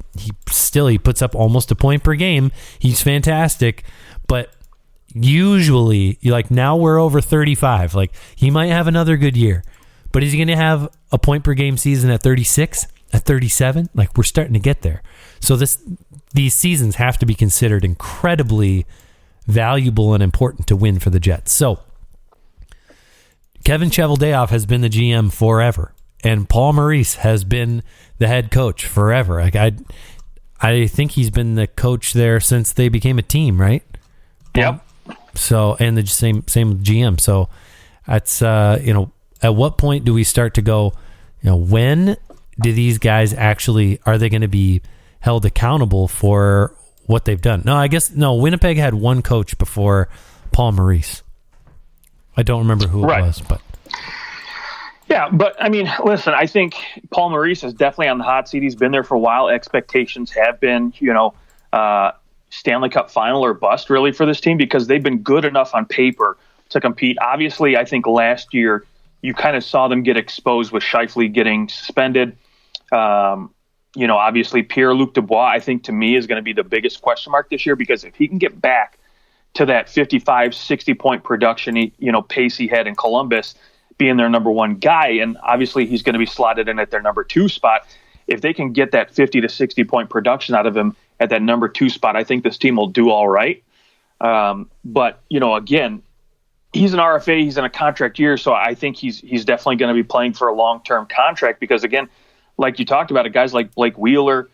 S1: puts up almost a point per game. He's fantastic, but usually, now we're over 35. Like, he might have another good year, but is he going to have a point per game season at 36, at 37? Like, we're starting to get there. So these seasons have to be considered incredibly valuable and important to win for the Jets. So Kevin Cheveldayoff has been the GM forever, and Paul Maurice has been the head coach forever. Like, I think he's been the coach there since they became a team, right?
S2: Yep.
S1: So, and the same GM. So that's, at what point do we start to go, when do these guys actually, are they going to be held accountable for what they've done? No, Winnipeg had one coach before Paul Maurice. I don't remember who it was, but.
S2: Yeah, but I mean, listen, I think Paul Maurice is definitely on the hot seat. He's been there for a while. Expectations have been, Stanley Cup final or bust really for this team, because they've been good enough on paper to compete. Obviously, I think last year you kind of saw them get exposed with Scheifele getting suspended. Obviously Pierre-Luc Dubois, I think, to me, is going to be the biggest question mark this year, because if he can get back to that 55, 60 point production, pace he had in Columbus, being their number one guy, and obviously he's going to be slotted in at their number 2 spot. If they can get that 50 to 60 point production out of him at that number 2 spot, I think this team will do all right. But again, he's an RFA, he's in a contract year, so I think he's definitely going to be playing for a long-term contract, because again, like you talked about, guys like Blake Wheeler,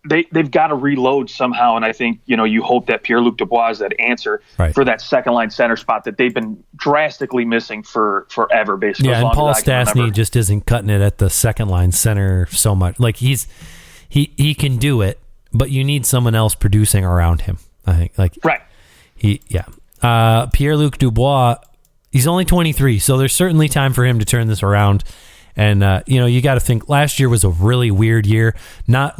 S2: they've got to reload somehow, and I think you hope that Pierre-Luc Dubois is that answer for that second line center spot that they've been drastically missing for forever, basically.
S1: Yeah, and Paul Stastny just isn't cutting it at the second line center so much. Like, he can do it, but you need someone else producing around him, I think.
S2: Right.
S1: Pierre-Luc Dubois, he's only 23, so there's certainly time for him to turn this around. And, you got to think last year was a really weird year, not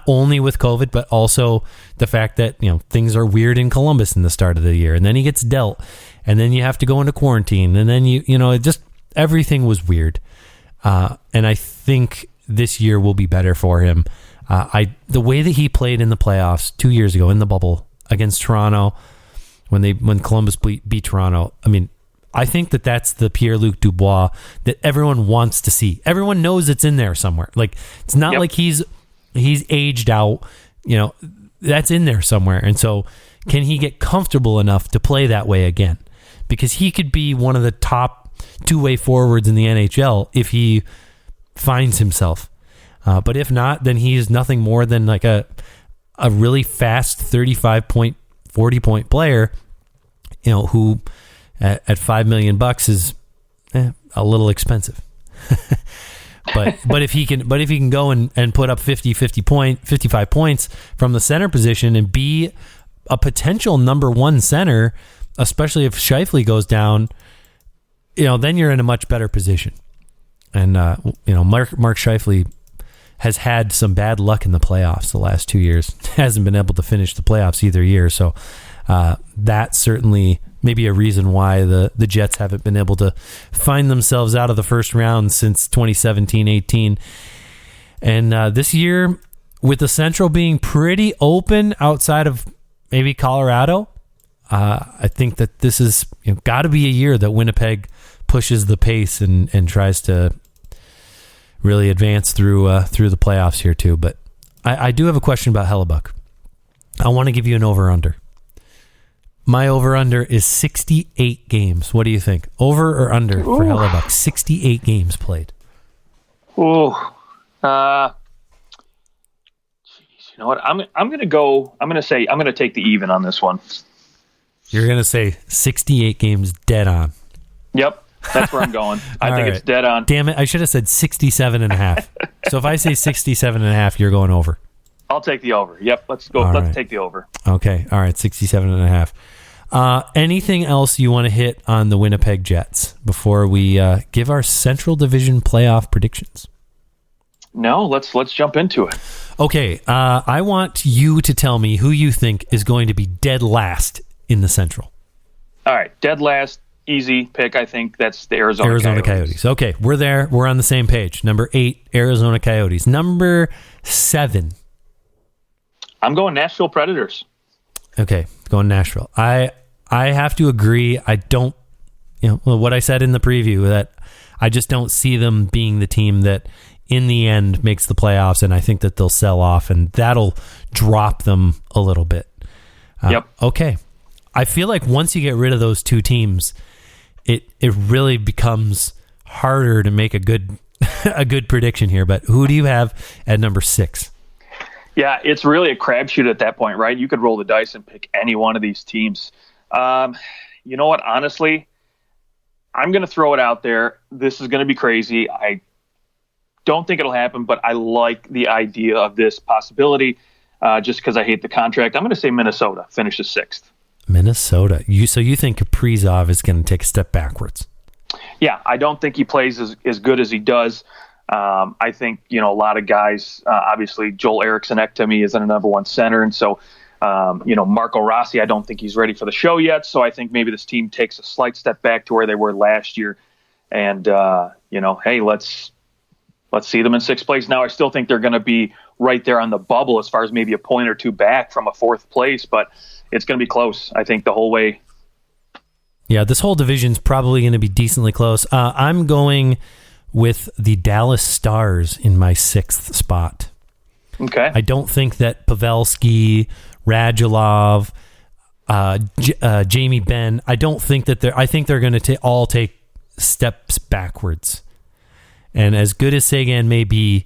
S1: only with COVID, but also the fact that, things are weird in Columbus in the start of the year. And then he gets dealt, and then you have to go into quarantine. And then, it just, everything was weird. And I think this year will be better for him. The way that he played in the playoffs 2 years ago in the bubble against Toronto, when Columbus beat Toronto, I mean, I think that's the Pierre-Luc Dubois that everyone wants to see. Everyone knows it's in there somewhere. Like, it's not like he's aged out. That's in there somewhere. And so, can he get comfortable enough to play that way again? Because he could be one of the top two-way forwards in the NHL if he finds himself. But if not, then he is nothing more than like a really fast 35-point, 40-point player, who at $5 million is a little expensive. but if he can go and put up 55 points from the center position and be a potential number 1 center, especially if Scheifele goes down, then you're in a much better position. And Mark Scheifele has had some bad luck in the playoffs the last 2 years. Hasn't been able to finish the playoffs either year. So that certainly may be a reason why the Jets haven't been able to find themselves out of the first round since 2017-18. And this year, with the Central being pretty open outside of maybe Colorado, I think that this is got to be a year that Winnipeg pushes the pace and tries to really advance through the playoffs here too. But I do have a question about Hellebuck. I want to give you an over-under. My over-under is 68 games. What do you think? Over or under for Hellebuck? 68 games played.
S2: Oh, jeez. You know what? I'm going to take the even on this one.
S1: You're going to say 68 games dead on.
S2: Yep. That's where I'm going. I think it's dead on.
S1: Damn it. I should have said 67 and a half. So if I say 67 and a half, you're going over.
S2: I'll take the over. Yep. Let's go. Let's take the over.
S1: Okay. All right. 67 and a half. Anything else you want to hit on the Winnipeg Jets before we give our Central Division playoff predictions?
S2: No, let's jump into it.
S1: Okay. I want you to tell me who you think is going to be dead last in the Central.
S2: All right. Dead last. Easy pick, I think. That's the Arizona Coyotes.
S1: Okay, we're there. We're on the same page. Number 8, Arizona Coyotes. Number 7.
S2: I'm going Nashville Predators.
S1: Okay, going Nashville. I have to agree. I don't, what I said in the preview, that I just don't see them being the team that in the end makes the playoffs, and I think that they'll sell off, and that'll drop them a little bit.
S2: Yep.
S1: Okay. I feel like once you get rid of those two teams, it really becomes harder to make a good prediction here. But who do you have at number 6?
S2: Yeah, it's really a crapshoot at that point, right? You could roll the dice and pick any one of these teams. You know what? Honestly, I'm going to throw it out there. This is going to be crazy. I don't think it'll happen, but I like the idea of this possibility just because I hate the contract. I'm going to say Minnesota finishes 6th.
S1: Minnesota. So you think Kaprizov is going to take a step backwards?
S2: Yeah, I don't think he plays as good as he does. I think, a lot of guys, obviously Joel Eriksson to me is a number 1 center. And so, Marco Rossi, I don't think he's ready for the show yet. So I think maybe this team takes a slight step back to where they were last year. And, hey, let's see them in 6th place. Now, I still think they're going to be right there on the bubble as far as maybe a point or two back from a 4th place, but it's going to be close, I think, the whole way.
S1: Yeah, this whole division's probably going to be decently close. I'm going with the Dallas Stars in my 6th spot.
S2: Okay.
S1: I don't think that Pavelski, Radulov, Jamie Benn, I don't think that I think they're going to all take steps backwards. And as good as Sagan may be,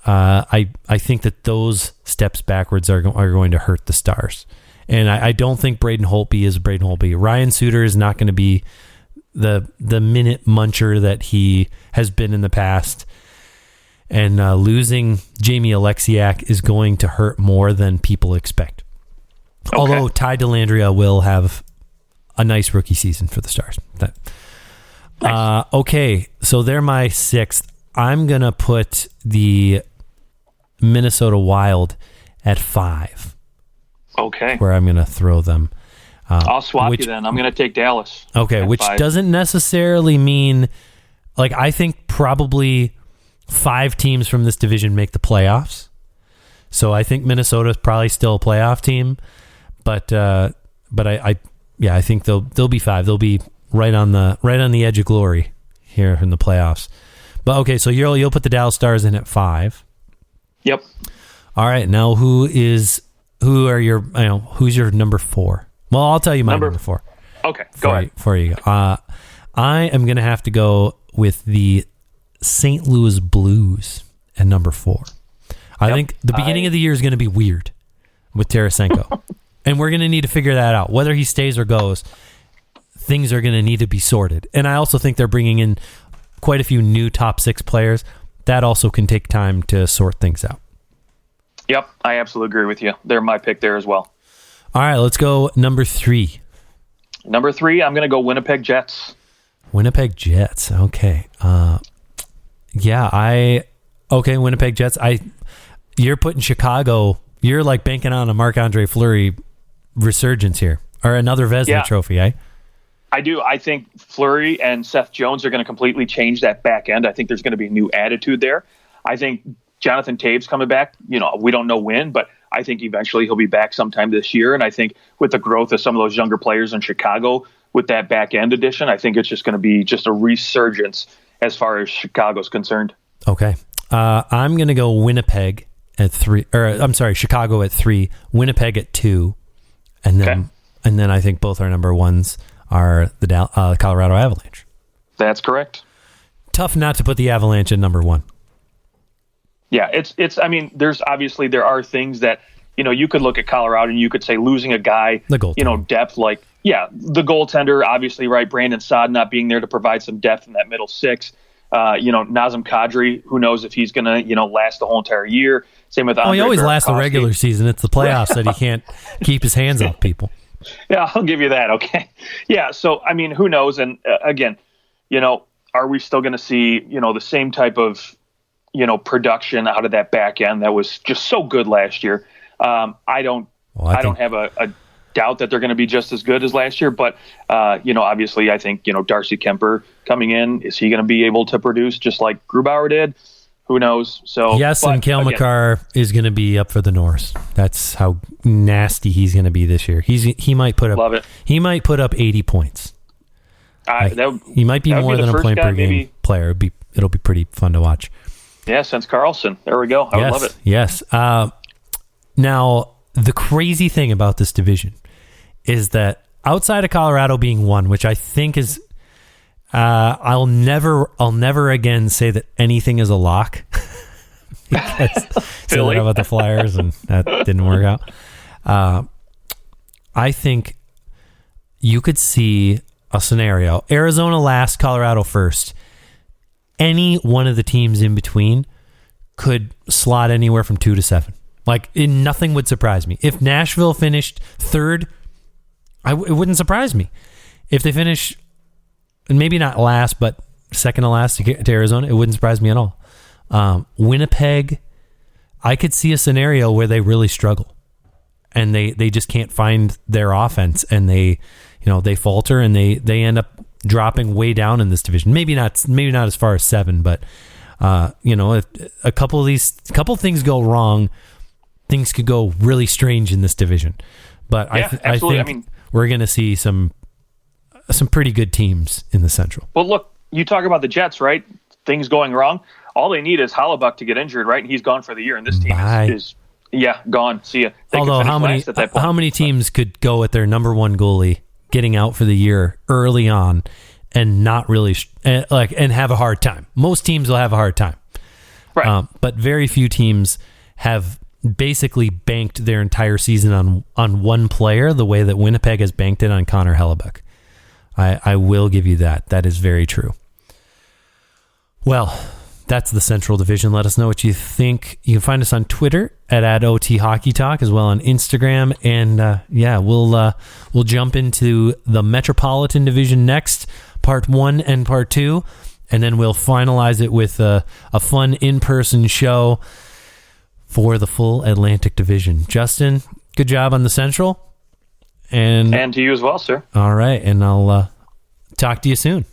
S1: I think that those steps backwards are going to hurt the Stars. And I don't think Braden Holtby is Braden Holtby. Ryan Suter is not going to be the minute muncher that he has been in the past. And losing Jamie Alexiak is going to hurt more than people expect. Okay. Although Ty Dellandrea will have a nice rookie season for the Stars. Nice. Okay, so they're my 6th. I'm going to put the Minnesota Wild at 5.
S2: Okay.
S1: Where I'm going to throw them.
S2: I'll swap you then. I'm going to take Dallas.
S1: Okay, which
S2: 5.
S1: Doesn't necessarily mean, I think probably 5 teams from this division make the playoffs. So I think Minnesota is probably still a playoff team, but I think they'll be 5. They'll be right on the edge of glory here in the playoffs. But okay, so you'll put the Dallas Stars in at 5.
S2: Yep.
S1: All right, now who's your number 4? Well, I'll tell you my number 4.
S2: Okay, go ahead.
S1: For you. I am going to have to go with the St. Louis Blues at number 4. I think the beginning of the year is going to be weird with Tarasenko. And we're going to need to figure that out. Whether he stays or goes, things are going to need to be sorted. And I also think they're bringing in quite a few new top 6 players. That also can take time to sort things out.
S2: Yep, I absolutely agree with you. They're my pick there as well.
S1: All right, let's go number 3.
S2: Number 3, I'm going to go Winnipeg Jets.
S1: Winnipeg Jets. Okay. Winnipeg Jets. You're putting Chicago. You're banking on a Marc-Andre Fleury resurgence here, or another Vezina trophy, eh?
S2: I do. I think Fleury and Seth Jones are going to completely change that back end. I think there's going to be a new attitude there. I think Jonathan Taves coming back, we don't know when, but I think eventually he'll be back sometime this year. And I think with the growth of some of those younger players in Chicago with that back end addition, I think it's just going to be just a resurgence as far as Chicago's concerned.
S1: Okay. I'm going to go Winnipeg at 3, Chicago at 3, Winnipeg at 2, and then And then I think both our number ones are the Colorado Avalanche.
S2: That's correct.
S1: Tough not to put the Avalanche at number one.
S2: Yeah, it's. I mean, there are things that, you could look at Colorado and you could say losing a guy, depth, like, the goaltender, obviously, right? Brandon Saad not being there to provide some depth in that middle six. Nazem Kadri, who knows if he's going to, last the whole entire year. Same with Andre
S1: he always
S2: Burakovsky.
S1: lasts the regular season. It's the playoffs that he can't keep his hands off people.
S2: Yeah, I'll give you that. Okay. Yeah. So, I mean, who knows? And again, are we still going to see, the same type of, production out of that back end that was just so good last year? I don't have a doubt that they're going to be just as good as last year, but obviously I think, Darcy Kemper coming in, is he going to be able to produce just like Grubauer did? Who knows? So
S1: yes, and Cale Makar is going to be up for the Norris. That's how nasty he's going to be this year. He might put up.
S2: Love it.
S1: He might put up 80 points. He might be more than a point per game player. It'll be pretty fun to watch.
S2: Yeah, since Carlson. There we go. I would love it.
S1: Yes. Now, the crazy thing about this division is that outside of Colorado being one, which I think is, I'll never again say that anything is a lock. Because silly about the Flyers, and that didn't work out. I think you could see a scenario: Arizona last, Colorado first. Any one of the teams in between could slot anywhere from 2 to 7. Like, nothing would surprise me. If Nashville finished third, it wouldn't surprise me. If they finish, and maybe not last, but second to last to Arizona, it wouldn't surprise me at all. Winnipeg, I could see a scenario where they really struggle, and they just can't find their offense, and they falter, and they end up dropping way down in this division. Maybe not as far as 7, but if a couple things go wrong, things could go really strange in this division. But I think we're going to see some pretty good teams in the Central.
S2: Well, look, you talk about the Jets, right? Things going wrong. All they need is Hellebuyck to get injured, right? And he's gone for the year. And this team is gone. See ya.
S1: Although how many teams could go with their number one goalie getting out for the year early on and not really and have a hard time? Most teams will have a hard time,
S2: right?
S1: But very few teams have basically banked their entire season on one player the way that Winnipeg has banked it on Connor Hellebuyck. I will give you that. That is very true. Well, that's the Central Division. Let us know what you think. You can find us on Twitter at @OTHockeyTalk, as well on Instagram. And we'll jump into the Metropolitan Division next, part 1 and part 2, and then we'll finalize it with a fun in-person show for the full Atlantic Division. Justin, good job on the Central. And
S2: to you as well, sir.
S1: All right, and I'll talk to you soon.